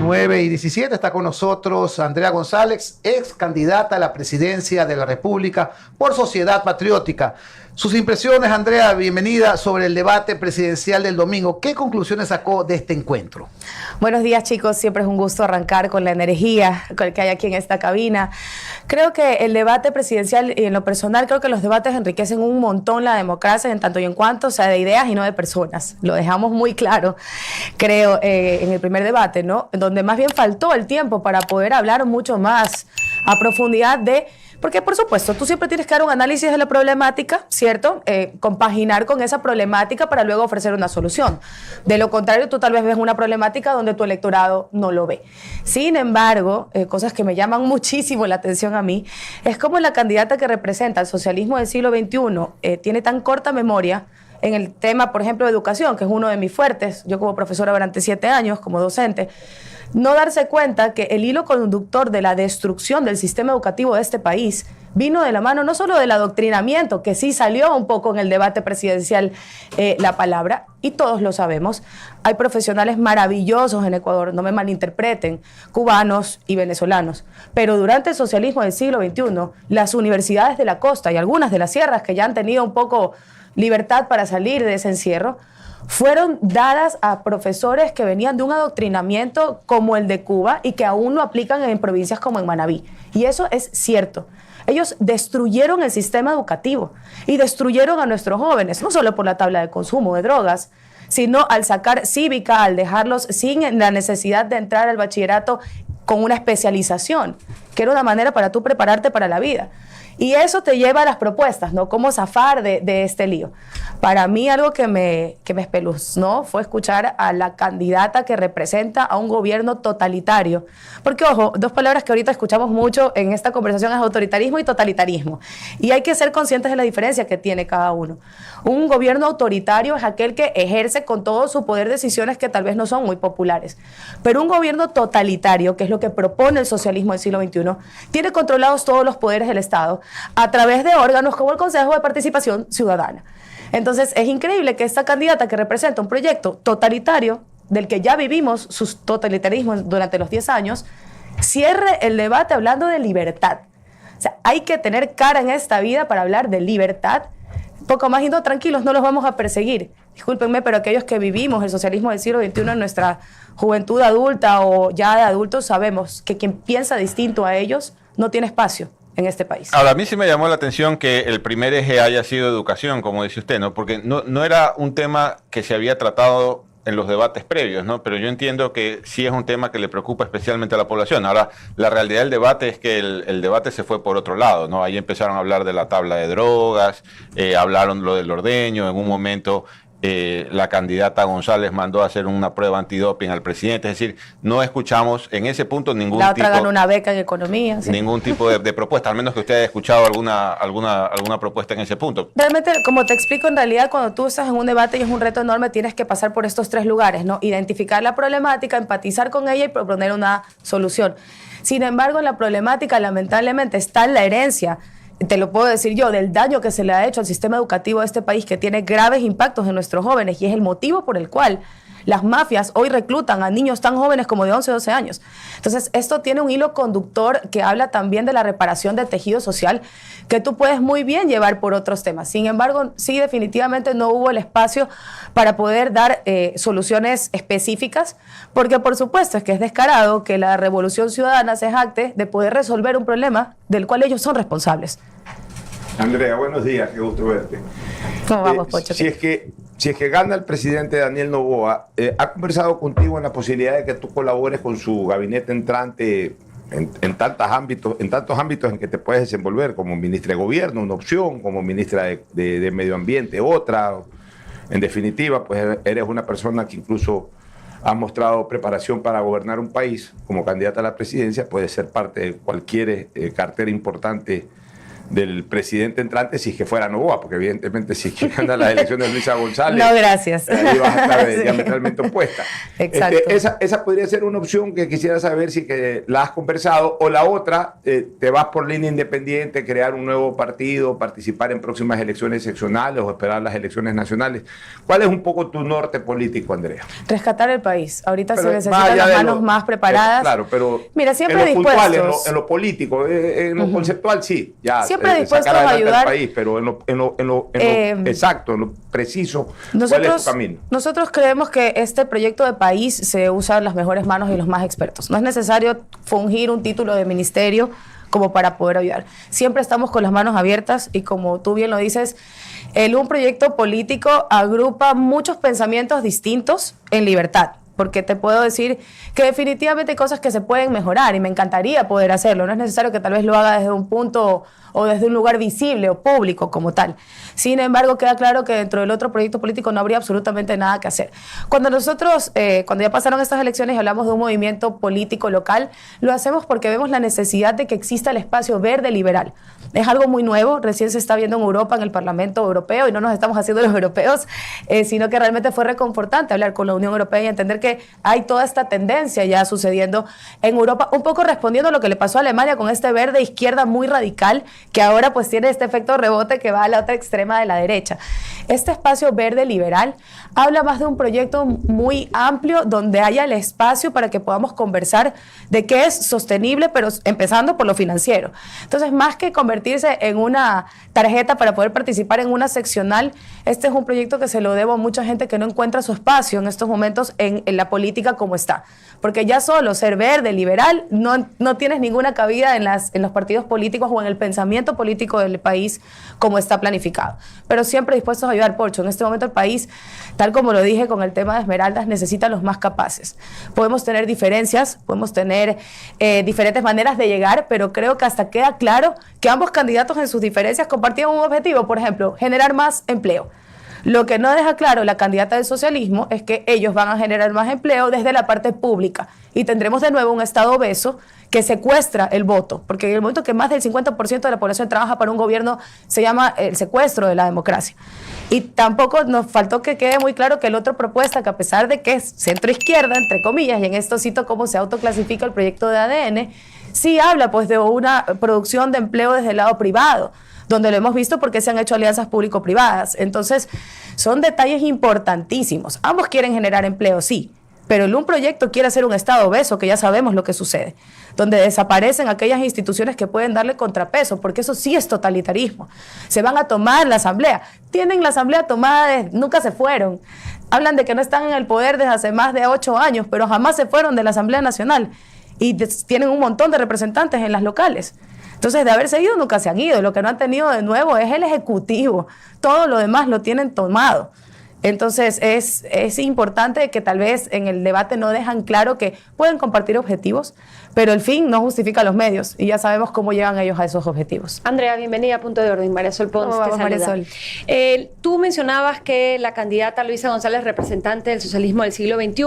9:17 está con nosotros Andrea González, ex candidata a la presidencia de la República por Sociedad Patriótica. Sus impresiones, Andrea, bienvenida, sobre el debate presidencial del domingo. ¿Qué conclusiones sacó de este encuentro? Buenos días, chicos. Siempre es un gusto arrancar con la energía que hay aquí en esta cabina. Creo que el debate presidencial, y en lo personal, creo que los debates enriquecen un montón la democracia en tanto y en cuanto sea de ideas y no de personas. Lo dejamos muy claro, creo, en el primer debate, ¿no? Donde más bien faltó el tiempo para poder hablar mucho más a profundidad de... Porque, por supuesto, tú siempre tienes que dar un análisis de la problemática, ¿cierto? Compaginar con esa problemática para luego ofrecer una solución. De lo contrario, tú tal vez ves una problemática donde tu electorado no lo ve. Sin embargo, cosas que me llaman muchísimo la atención a mí, es como la candidata que representa el socialismo del siglo XXI tiene tan corta memoria en el tema, por ejemplo, de educación, que es uno de mis fuertes. Yo como profesora durante 7 años, como docente, no darse cuenta que el hilo conductor de la destrucción del sistema educativo de este país vino de la mano no solo del adoctrinamiento, que sí salió un poco en el debate presidencial la palabra, y todos lo sabemos. Hay profesionales maravillosos en Ecuador, no me malinterpreten, cubanos y venezolanos, pero durante el socialismo del siglo XXI, las universidades de la costa y algunas de las sierras que ya han tenido un poco libertad para salir de ese encierro, fueron dadas a profesores que venían de un adoctrinamiento como el de Cuba y que aún lo aplican en provincias como en Manabí. Y eso es cierto. Ellos destruyeron el sistema educativo y destruyeron a nuestros jóvenes, no solo por la tabla de consumo de drogas, sino al sacar cívica, al dejarlos sin la necesidad de entrar al bachillerato con una especialización, que era una manera para tú prepararte para la vida. Y eso te lleva a las propuestas, ¿no? Cómo zafar de este lío. Para mí algo que me espeluznó fue escuchar a la candidata que representa a un gobierno totalitario. Porque, ojo, dos palabras que ahorita escuchamos mucho en esta conversación es autoritarismo y totalitarismo. Y hay que ser conscientes de la diferencia que tiene cada uno. Un gobierno autoritario es aquel que ejerce con todo su poder decisiones que tal vez no son muy populares. Pero un gobierno totalitario, que es lo que propone el socialismo del siglo XXI, tiene controlados todos los poderes del Estado a través de órganos como el Consejo de Participación Ciudadana. Entonces, es increíble que esta candidata que representa un proyecto totalitario, del que ya vivimos sus totalitarismos durante los 10 años, cierre el debate hablando de libertad. O sea, hay que tener cara en esta vida para hablar de libertad. Poco más y no, tranquilos, no los vamos a perseguir. Discúlpenme, pero aquellos que vivimos el socialismo del siglo XXI en nuestra juventud adulta o ya de adultos, sabemos que quien piensa distinto a ellos no tiene espacio en este país. Ahora, a mí sí me llamó la atención que el primer eje haya sido educación, como dice usted, ¿no? Porque no era un tema que se había tratado en los debates previos, ¿no? Pero yo entiendo que sí es un tema que le preocupa especialmente a la población. Ahora, la realidad del debate es que el debate se fue por otro lado, ¿no? Ahí empezaron a hablar de la tabla de drogas, hablaron lo del ordeño, en un momento la candidata González mandó a hacer una prueba antidoping al presidente, es decir, no escuchamos en ese punto ningún tipo... La otra ganó una beca en economía. Sí. Ningún tipo de propuesta, al menos que usted haya escuchado alguna propuesta en ese punto. Realmente, como te explico, en realidad cuando tú estás en un debate y es un reto enorme, tienes que pasar por estos 3 lugares, ¿no? Identificar la problemática, empatizar con ella y proponer una solución. Sin embargo, la problemática lamentablemente está en la herencia, te lo puedo decir yo, del daño que se le ha hecho al sistema educativo de este país, que tiene graves impactos en nuestros jóvenes, y es el motivo por el cual las mafias hoy reclutan a niños tan jóvenes como de 11 o 12 años. Entonces, esto tiene un hilo conductor que habla también de la reparación del tejido social, que tú puedes muy bien llevar por otros temas. Sin embargo, sí, definitivamente no hubo el espacio para poder dar soluciones específicas, porque por supuesto es que es descarado que la Revolución Ciudadana se jacte de poder resolver un problema del cual ellos son responsables. Andrea, buenos días, qué gusto verte. ¿Cómo vamos, Pocho? Si es que gana el presidente Daniel Noboa, ¿ha conversado contigo en la posibilidad de que tú colabores con su gabinete entrante en tantos ámbitos en que te puedes desenvolver, como ministra de Gobierno, una opción, como ministra de Medio Ambiente, otra? En definitiva, pues eres una persona que incluso ha mostrado preparación para gobernar un país. Como candidata a la presidencia, puedes ser parte de cualquier cartera importante del presidente entrante si es que fuera Noboa, porque evidentemente si es que gana las elecciones Luisa González, no, gracias. Ahí vas a estar diametralmente opuesta. Exacto. Esa podría ser una opción que quisiera saber si que la has conversado, o la otra, te vas por línea independiente, crear un nuevo partido, participar en próximas elecciones seccionales o esperar las elecciones nacionales. ¿Cuál es un poco tu norte político, Andrea? Rescatar el país. Ahorita Pero se necesitan las manos más preparadas. Claro, pero mira, siempre en lo dispuestos. puntual, en lo político, en lo conceptual, sí. Ya, siempre dispuestos sacar a adelante ayudar. al país, pero en lo exacto, en lo preciso, ¿cuál es tu camino? Nosotros creemos que este proyecto de país se usa en las mejores manos y los más expertos. No es necesario fungir un título de ministerio como para poder ayudar. Siempre estamos con las manos abiertas y como tú bien lo dices, un proyecto político agrupa muchos pensamientos distintos en libertad. Porque te puedo decir que definitivamente hay cosas que se pueden mejorar y me encantaría poder hacerlo. No es necesario que tal vez lo haga desde un punto o desde un lugar visible o público como tal. Sin embargo, queda claro que dentro del otro proyecto político no habría absolutamente nada que hacer. Cuando nosotros, cuando ya pasaron estas elecciones y hablamos de un movimiento político local, lo hacemos porque vemos la necesidad de que exista el espacio verde liberal. Es algo muy nuevo, recién se está viendo en Europa, en el Parlamento Europeo, y no nos estamos haciendo los europeos, sino que realmente fue reconfortante hablar con la Unión Europea y entender que hay toda esta tendencia ya sucediendo en Europa, un poco respondiendo a lo que le pasó a Alemania con este verde izquierda muy radical, que ahora pues tiene este efecto rebote que va a la otra extrema de la derecha. Este espacio verde liberal habla más de un proyecto muy amplio donde haya el espacio para que podamos conversar de qué es sostenible, pero empezando por lo financiero. Entonces, más que convertirse en una tarjeta para poder participar en una seccional, este es un proyecto que se lo debo a mucha gente que no encuentra su espacio en estos momentos en la política como está. Porque ya solo ser verde, liberal, no tienes ninguna cabida en los partidos políticos o en el pensamiento político del país como está planificado. Pero siempre dispuestos a ayudar, Porcho. En este momento el país, tal como lo dije con el tema de Esmeraldas, necesita los más capaces. Podemos tener diferencias, podemos tener diferentes maneras de llegar, pero creo que hasta queda claro que ambos candidatos en sus diferencias compartían un objetivo, por ejemplo, generar más empleo. Lo que no deja claro la candidata del socialismo es que ellos van a generar más empleo desde la parte pública y tendremos de nuevo un Estado obeso que secuestra el voto, porque en el momento que más del 50% de la población trabaja para un gobierno se llama el secuestro de la democracia. Y tampoco nos faltó que quede muy claro que el otro propuesta, que a pesar de que es centro-izquierda, entre comillas, y en esto cito cómo se autoclasifica el proyecto de ADN, sí habla pues de una producción de empleo desde el lado privado, donde lo hemos visto porque se han hecho alianzas público-privadas. Entonces, son detalles importantísimos. Ambos quieren generar empleo, sí, pero un proyecto quiere hacer un Estado obeso, que ya sabemos lo que sucede, donde desaparecen aquellas instituciones que pueden darle contrapeso, porque eso sí es totalitarismo. Se van a tomar la asamblea. Tienen la asamblea tomada, nunca se fueron. Hablan de que no están en el poder desde hace más de 8 años, pero jamás se fueron de la Asamblea Nacional. Y tienen un montón de representantes en las locales. Entonces, de haberse ido, nunca se han ido. Lo que no han tenido de nuevo es el Ejecutivo. Todo lo demás lo tienen tomado. Entonces, es importante que tal vez en el debate no dejan claro que pueden compartir objetivos, pero el fin no justifica los medios. Y ya sabemos cómo llegan ellos a esos objetivos. Andrea, bienvenida a Punto de Orden. Marisol Pons te saluda. Marisol. Tú mencionabas que la candidata Luisa González, representante del socialismo del siglo XXI,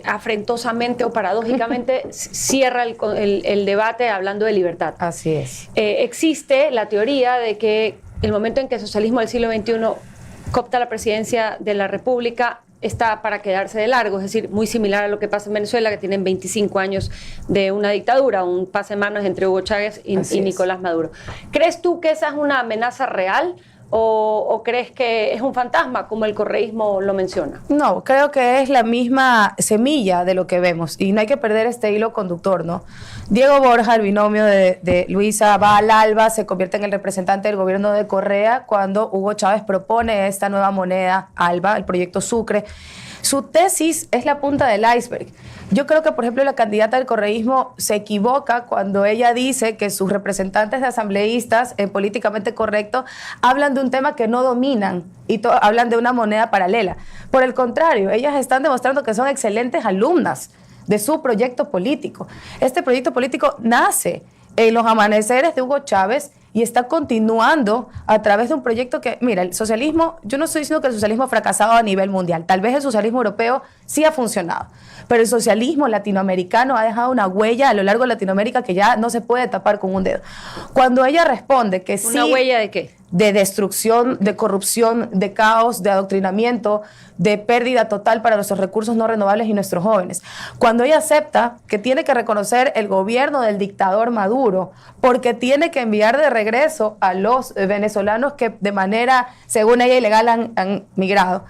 afrentosamente o paradójicamente cierra el debate hablando de libertad. Así es. Existe la teoría de que el momento en que el socialismo del siglo XXI coopta la presidencia de la República está para quedarse de largo, es decir, muy similar a lo que pasa en Venezuela, que tienen 25 años de una dictadura, un pase manos entre Hugo Chávez y Nicolás Maduro. ¿Crees tú que esa es una amenaza real? ¿O crees que es un fantasma, como el correísmo lo menciona? No, creo que es la misma semilla de lo que vemos y no hay que perder este hilo conductor, ¿no? Diego Borja, el binomio de Luisa, va al ALBA, se convierte en el representante del gobierno de Correa cuando Hugo Chávez propone esta nueva moneda, ALBA, el proyecto Sucre. Su tesis es la punta del iceberg. Yo creo que, por ejemplo, la candidata del correísmo se equivoca cuando ella dice que sus representantes de asambleístas, políticamente correcto, hablan de un tema que no dominan y hablan de una moneda paralela. Por el contrario, ellas están demostrando que son excelentes alumnas de su proyecto político. Este proyecto político nace en los amaneceres de Hugo Chávez y está continuando a través de un proyecto que, mira, el socialismo, yo no estoy diciendo que el socialismo ha fracasado a nivel mundial, tal vez el socialismo europeo sí ha funcionado, pero el socialismo latinoamericano ha dejado una huella a lo largo de Latinoamérica que ya no se puede tapar con un dedo. Cuando ella responde que sí... ¿Una huella de qué? De destrucción, de corrupción, de caos, de adoctrinamiento, de pérdida total para nuestros recursos no renovables y nuestros jóvenes. Cuando ella acepta que tiene que reconocer el gobierno del dictador Maduro, porque tiene que enviar de regreso a los venezolanos que de manera, según ella, ilegal han migrado.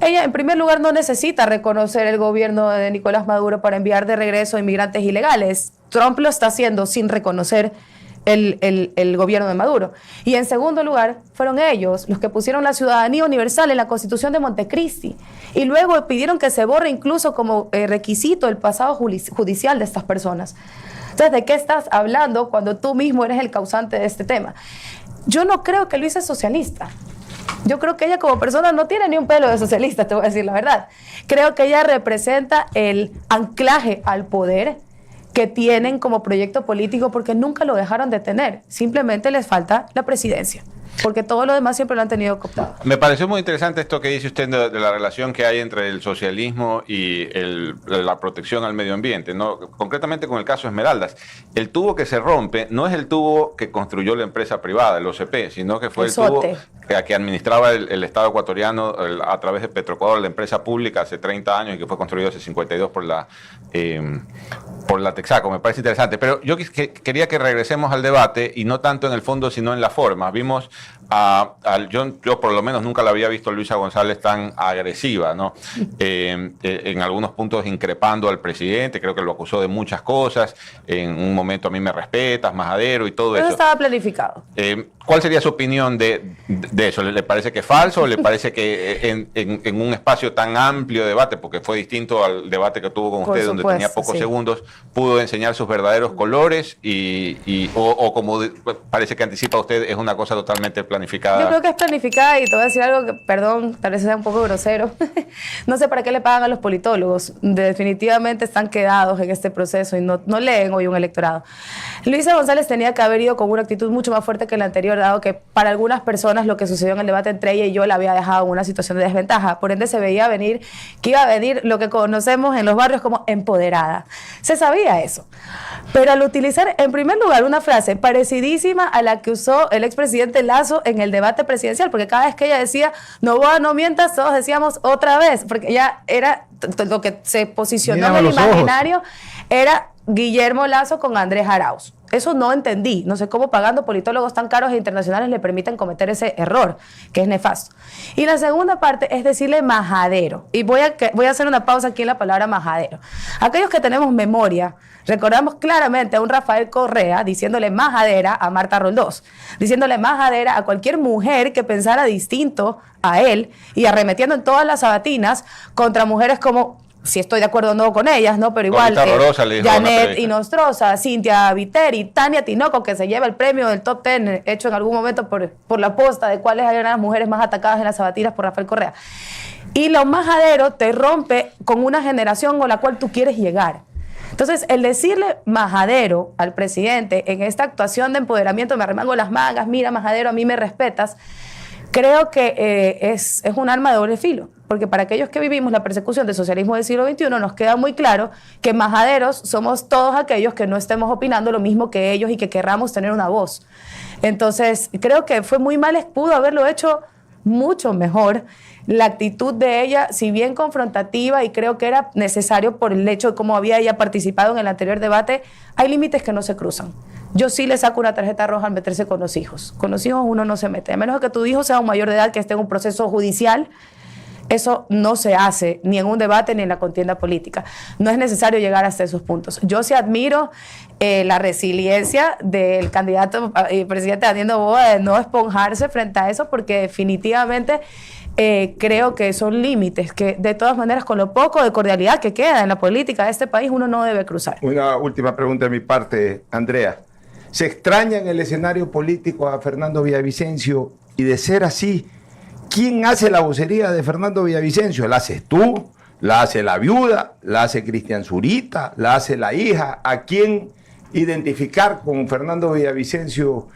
Ella, en primer lugar, no necesita reconocer el gobierno de Nicolás Maduro para enviar de regreso a inmigrantes ilegales. Trump lo está haciendo sin reconocer el gobierno de Maduro. Y en segundo lugar, fueron ellos los que pusieron la ciudadanía universal en la Constitución de Montecristi y luego pidieron que se borre incluso como requisito el pasado judicial de estas personas. Entonces, ¿de qué estás hablando cuando tú mismo eres el causante de este tema? Yo no creo que Luisa es socialista. Yo creo que ella como persona no tiene ni un pelo de socialista, te voy a decir la verdad. Creo que ella representa el anclaje al poder que tienen como proyecto político porque nunca lo dejaron de tener. Simplemente les falta la presidencia, porque todo lo demás siempre lo han tenido cooptado. Me pareció muy interesante esto que dice usted de la relación que hay entre el socialismo y la protección al medio ambiente, ¿no? Concretamente con el caso Esmeraldas. El tubo que se rompe no es el tubo que construyó la empresa privada, el OCP, sino que fue el tubo que administraba el Estado ecuatoriano a través de Petroecuador, la empresa pública, hace 30 años y que fue construido hace 52 por la Texaco. Me parece interesante. Pero yo quería que regresemos al debate y no tanto en el fondo, sino en la forma. Vimos yo por lo menos nunca la había visto a Luisa González tan agresiva, ¿no? En algunos puntos increpando al presidente, creo que lo acusó de muchas cosas, en un momento a mí me respetas, majadero y todo eso. Eso estaba planificado. ¿Cuál sería su opinión de eso? ¿Le parece que es falso o le parece que en un espacio tan amplio de debate, porque fue distinto al debate que tuvo con usted, donde tenía pocos segundos, pudo enseñar sus verdaderos colores o como parece que anticipa usted, es una cosa totalmente planificada? Yo creo que es planificada y te voy a decir algo que, perdón, tal vez sea un poco grosero. No sé para qué le pagan a los politólogos. Definitivamente están quedados en este proceso y no leen hoy un electorado. Luisa González tenía que haber ido con una actitud mucho más fuerte que la anterior, dado que para algunas personas lo que sucedió en el debate entre ella y yo la había dejado en una situación de desventaja. Por ende se veía venir que iba a venir lo que conocemos en los barrios como empoderada. Se sabía eso. Pero al utilizar en primer lugar una frase parecidísima a la que usó el expresidente Lasso en el debate presidencial, porque cada vez que ella decía Noboa, no mientas, todos decíamos otra vez, porque ella era lo que se posicionó en el imaginario era Guillermo Lasso con Andrés Arauz. Eso no entendí. No sé cómo pagando politólogos tan caros e internacionales le permiten cometer ese error, que es nefasto. Y la segunda parte es decirle majadero. Y voy a hacer una pausa aquí en la palabra majadero. Aquellos que tenemos memoria, recordamos claramente a un Rafael Correa diciéndole majadera a Marta Roldós, diciéndole majadera a cualquier mujer que pensara distinto a él y arremetiendo en todas las sabatinas contra mujeres como... Si estoy de acuerdo o no con ellas, ¿no? Pero igual, Janet Inostroza, Cintia Viteri, Tania Tinoco, que se lleva el premio del Top 10 hecho en algún momento por la posta de cuáles eran las mujeres más atacadas en las sabatinas por Rafael Correa. Y lo majadero te rompe con una generación con la cual tú quieres llegar. Entonces, el decirle majadero al presidente en esta actuación de empoderamiento, me arremango las mangas, mira, majadero, a mí me respetas, creo que es un arma de doble filo, porque para aquellos que vivimos la persecución del socialismo del siglo XXI nos queda muy claro que majaderos somos todos aquellos que no estemos opinando lo mismo que ellos y que querramos tener una voz. Entonces, creo que fue muy mal, pudo haberlo hecho mucho mejor. La actitud de ella, si bien confrontativa, y creo que era necesario por el hecho de cómo había ella participado en el anterior debate, hay límites que no se cruzan. Yo sí le saco una tarjeta roja al meterse con los hijos. Con los hijos uno no se mete. A menos que tu hijo sea un mayor de edad que esté en un proceso judicial, eso no se hace ni en un debate ni en la contienda política. No es necesario llegar hasta esos puntos. Yo sí admiro la resiliencia del candidato y presidente Daniel Noboa de no esponjarse frente a eso, porque definitivamente creo que son límites que de todas maneras, con lo poco de cordialidad que queda en la política de este país, uno no debe cruzar. Una última pregunta de mi parte, Andrea. ¿Se extraña en el escenario político a Fernando Villavicencio? Y de ser así, ¿quién hace la vocería de Fernando Villavicencio? ¿La haces tú? ¿La hace la viuda? ¿La hace Cristian Zurita? ¿La hace la hija? ¿A quién identificar con Fernando Villavicencio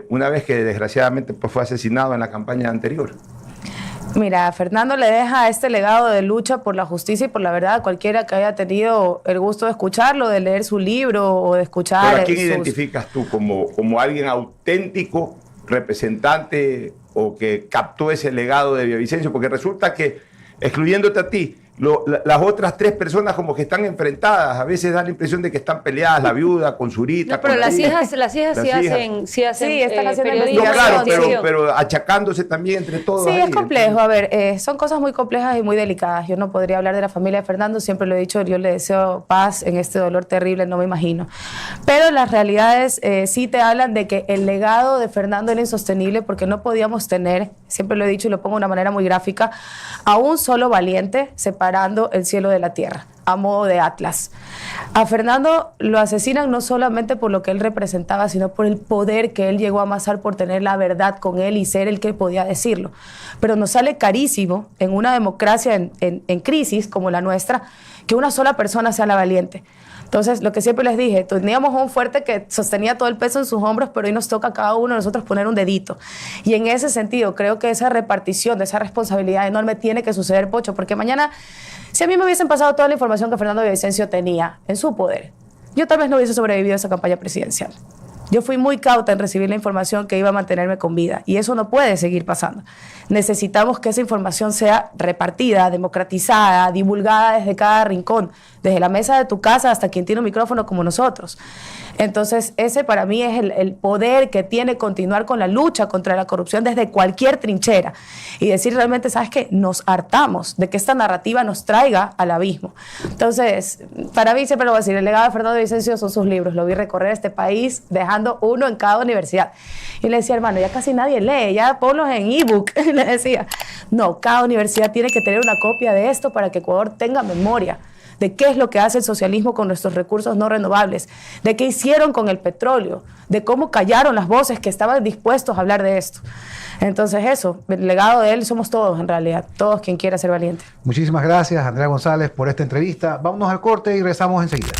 una vez que desgraciadamente pues, fue asesinado en la campaña anterior? Mira, Fernando le deja este legado de lucha por la justicia y por la verdad a cualquiera que haya tenido el gusto de escucharlo, de leer su libro o de escuchar... ¿Pero a quién identificas tú como alguien auténtico, representante o que captó ese legado de Villavicencio? Porque resulta que, excluyéndote a ti, las otras 3 personas como que están enfrentadas, a veces da la impresión de que están peleadas, la viuda con Zurita. No, pero las hijas sí están haciendo periodismo. No, claro, investigación. pero achacándose también entre todos. Sí, ahí, es complejo. A ver, son cosas muy complejas y muy delicadas. Yo no podría hablar de la familia de Fernando, siempre lo he dicho, yo le deseo paz en este dolor terrible, no me imagino. Pero las realidades sí te hablan de que el legado de Fernando era insostenible porque no podíamos tener, siempre lo he dicho y lo pongo de una manera muy gráfica, a un solo valiente separando el cielo de la tierra, a modo de Atlas. A Fernando lo asesinan no solamente por lo que él representaba, sino por el poder que él llegó a amasar por tener la verdad con él y ser el que podía decirlo. Pero nos sale carísimo en una democracia en crisis como la nuestra, que una sola persona sea la valiente. Entonces, lo que siempre les dije, teníamos un fuerte que sostenía todo el peso en sus hombros, pero hoy nos toca a cada uno de nosotros poner un dedito. Y en ese sentido, creo que esa repartición de esa responsabilidad enorme tiene que suceder, Pocho, porque mañana, si a mí me hubiesen pasado toda la información que Fernando Villavicencio tenía en su poder, yo tal vez no hubiese sobrevivido a esa campaña presidencial. Yo fui muy cauta en recibir la información que iba a mantenerme con vida y eso no puede seguir pasando. Necesitamos que esa información sea repartida, democratizada, divulgada desde cada rincón, desde la mesa de tu casa hasta quien tiene un micrófono como nosotros. Entonces, ese para mí es el poder que tiene continuar con la lucha contra la corrupción desde cualquier trinchera y decir realmente, ¿sabes qué? Nos hartamos de que esta narrativa nos traiga al abismo. Entonces, para mí siempre lo voy a decir, el legado de Fernando Villavicencio son sus libros. Lo vi recorrer este país dejando uno en cada universidad. Y le decía, hermano, ya casi nadie lee, ya ponlos en ebook. Le decía, no, cada universidad tiene que tener una copia de esto para que Ecuador tenga memoria de qué es lo que hace el socialismo con nuestros recursos no renovables, de qué hicieron con el petróleo, de cómo callaron las voces que estaban dispuestos a hablar de esto. Entonces eso, el legado de él somos todos en realidad, todos quien quiera ser valiente. Muchísimas gracias, Andrea González, por esta entrevista. Vámonos al corte y regresamos enseguida.